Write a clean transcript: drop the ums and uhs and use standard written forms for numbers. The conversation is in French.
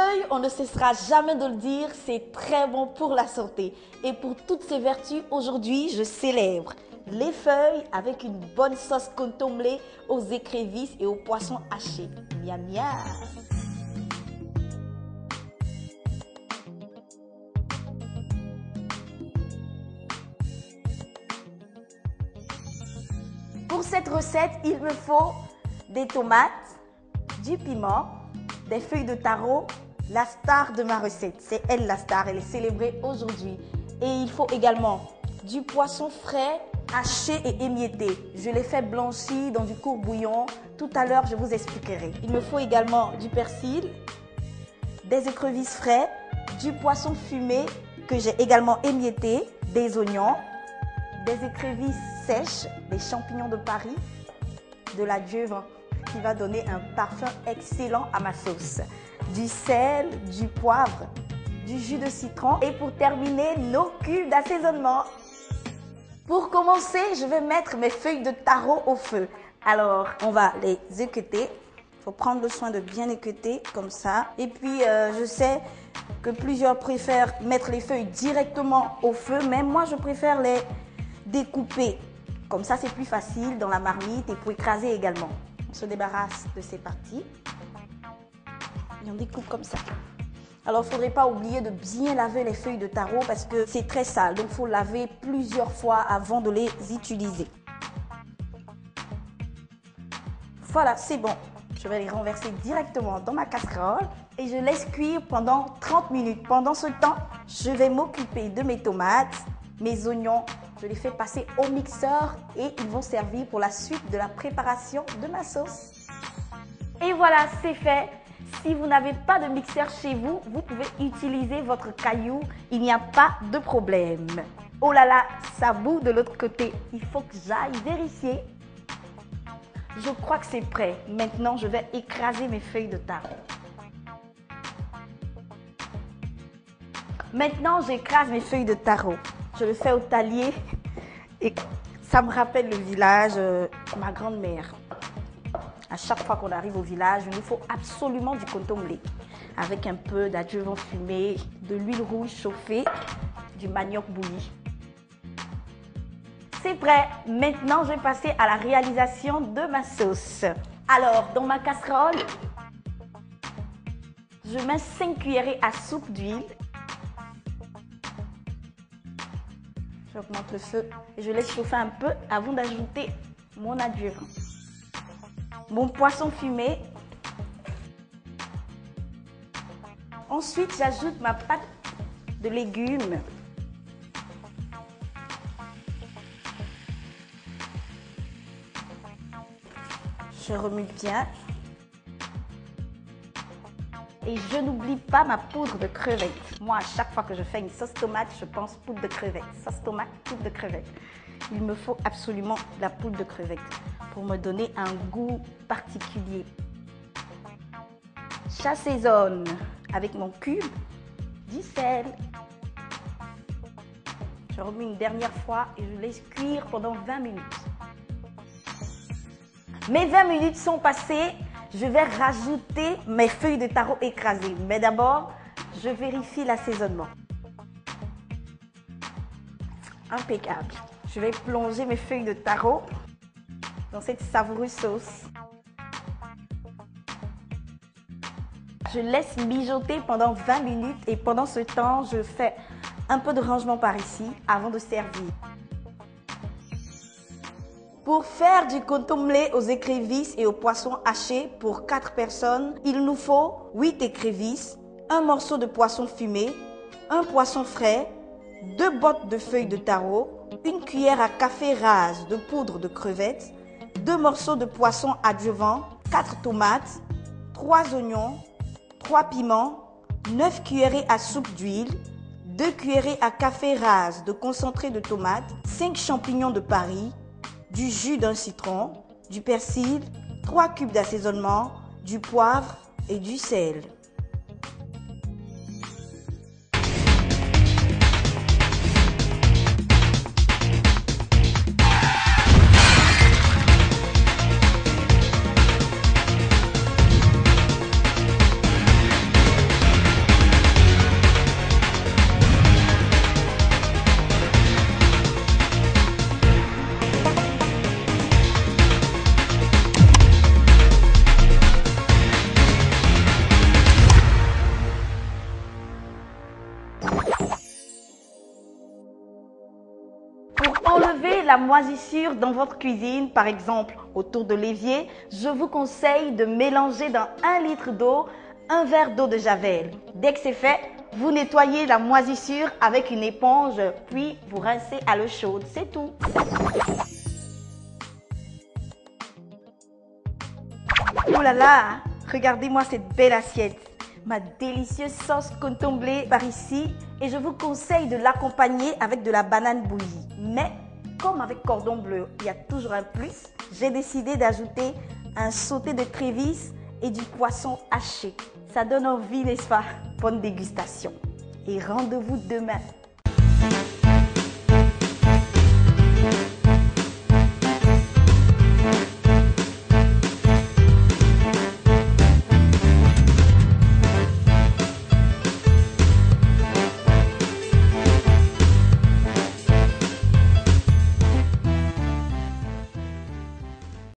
feuilles, on ne cessera jamais de le dire, c'est très bon pour la santé. Et pour toutes ces vertus, aujourd'hui, je célèbre les feuilles avec une bonne sauce contomblée aux écrevisses et aux poissons hachés. Miam miam. Pour cette recette, il me faut des tomates, du piment, des feuilles de taro, la star de ma recette. C'est elle la star, elle est célébrée aujourd'hui. Et il faut également du poisson frais, haché et émietté. Je l'ai fait blanchir dans du court bouillon. Tout à l'heure, je vous expliquerai. Il me faut également du persil, des écrevisses frais, du poisson fumé que j'ai également émietté, des oignons, des écrevisses sèches, des champignons de Paris, de la dieuve qui va donner un parfum excellent à ma sauce, du sel, du poivre, du jus de citron et pour terminer, nos cubes d'assaisonnement. Pour commencer, je vais mettre mes feuilles de taro au feu. Alors, on va les équeuter. Il faut prendre le soin de bien équeuter comme ça. Et puis, je sais que plusieurs préfèrent mettre les feuilles directement au feu, mais moi, je préfère les découper. Comme ça, c'est plus facile dans la marmite et pour écraser également. On se débarrasse de ces parties et on découpe comme ça. Alors, il ne faudrait pas oublier de bien laver les feuilles de taro parce que c'est très sale. Donc, il faut laver plusieurs fois avant de les utiliser. Voilà, c'est bon. Je vais les renverser directement dans ma casserole et je laisse cuire pendant 30 minutes. Pendant ce temps, je vais m'occuper de mes tomates, mes oignons. Je les fais passer au mixeur et ils vont servir pour la suite de la préparation de ma sauce. Et voilà, c'est fait. Si vous n'avez pas de mixeur chez vous, vous pouvez utiliser votre caillou. Il n'y a pas de problème. Oh là là, ça bout de l'autre côté. Il faut que j'aille vérifier. Je crois que c'est prêt. Maintenant, je vais écraser mes feuilles de taro. Maintenant, j'écrase mes feuilles de taro. Je le fais au talier et ça me rappelle le village, ma grand-mère. À chaque fois qu'on arrive au village, il nous faut absolument du contomblé avec un peu d'adjuvant fumé, de l'huile rouge chauffée, du manioc bouilli. C'est prêt. Maintenant, je vais passer à la réalisation de ma sauce. Alors, dans ma casserole, je mets 5 cuillerées à soupe d'huile. J'augmente le feu et je laisse chauffer un peu avant d'ajouter mon adjuvant. Mon poisson fumé. Ensuite, j'ajoute ma pâte de légumes. Je remue bien. Et je n'oublie pas ma poudre de crevettes. Moi, à chaque fois que je fais une sauce tomate, je pense poudre de crevettes. Sauce tomate, poudre de crevettes. Il me faut absolument de la poudre de crevettes pour me donner un goût particulier. J'assaisonne avec mon cube, du sel. Je remue une dernière fois et je laisse cuire pendant 20 minutes. Mes 20 minutes sont passées. Je vais rajouter mes feuilles de taro écrasées. Mais d'abord, je vérifie l'assaisonnement. Impeccable. Je vais plonger mes feuilles de taro dans cette savoureuse sauce. Je laisse mijoter pendant 20 minutes et pendant ce temps, je fais un peu de rangement par ici avant de servir. Pour faire du contomblé aux écrevisses et aux poissons hachés pour 4 personnes, il nous faut 8 écrevisses, un morceau de poisson fumé, un poisson frais, 2 bottes de feuilles de taro, une cuillère à café rase de poudre de crevettes, 2 morceaux de poisson adjuvant, 4 tomates, 3 oignons, 3 piments, 9 cuillerées à soupe d'huile, 2 cuillerées à café rase de concentré de tomate, 5 champignons de Paris, du jus d'un citron, du persil, 3 cubes d'assaisonnement, du poivre et du sel. la moisissure dans votre cuisine, par exemple autour de l'évier, je vous conseille de mélanger dans 1 litre d'eau un verre d'eau de javel. Dès que c'est fait, vous nettoyez la moisissure avec une éponge, puis vous rincez à l'eau chaude. C'est tout. Oh là là, regardez-moi cette belle assiette. Ma délicieuse sauce contomblée par ici. Et je vous conseille de l'accompagner avec de la banane bouillie. Mais comme avec cordon bleu, il y a toujours un plus. J'ai décidé d'ajouter un sauté de crevisses et du poisson haché. Ça donne envie, n'est-ce pas? Bonne dégustation. Et rendez-vous demain.